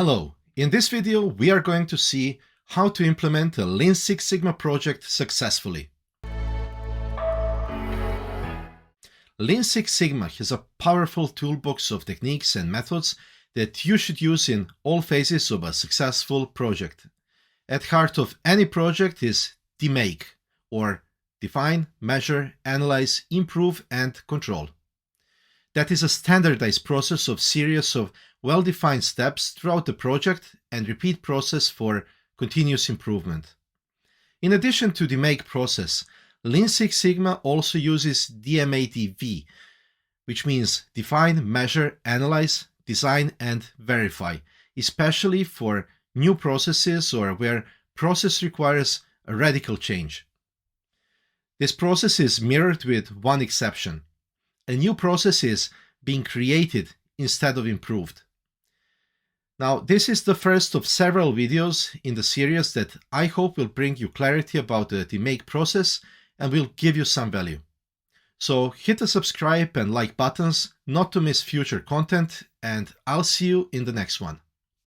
Hello, in this video we are going to see how to implement a Lean Six Sigma project successfully. Lean Six Sigma has a powerful toolbox of techniques and methods that you should use in all phases of a successful project. At heart of any project is DMAIC, or Define, Measure, Analyze, Improve, and Control. That is a standardized process of series of well-defined steps throughout the project and repeat process for continuous improvement. In addition to the DMAIC process, Lean Six Sigma also uses DMAIC, which means Define, Measure, Analyze, Design, and Verify, especially for new processes or where process requires a radical change. This process is mirrored with one exception. A new process is being created instead of improved. Now, this is the first of several videos in the series that I hope will bring you clarity about the DMAIC process and will give you some value. So hit the subscribe and like buttons not to miss future content, and I'll see you in the next one.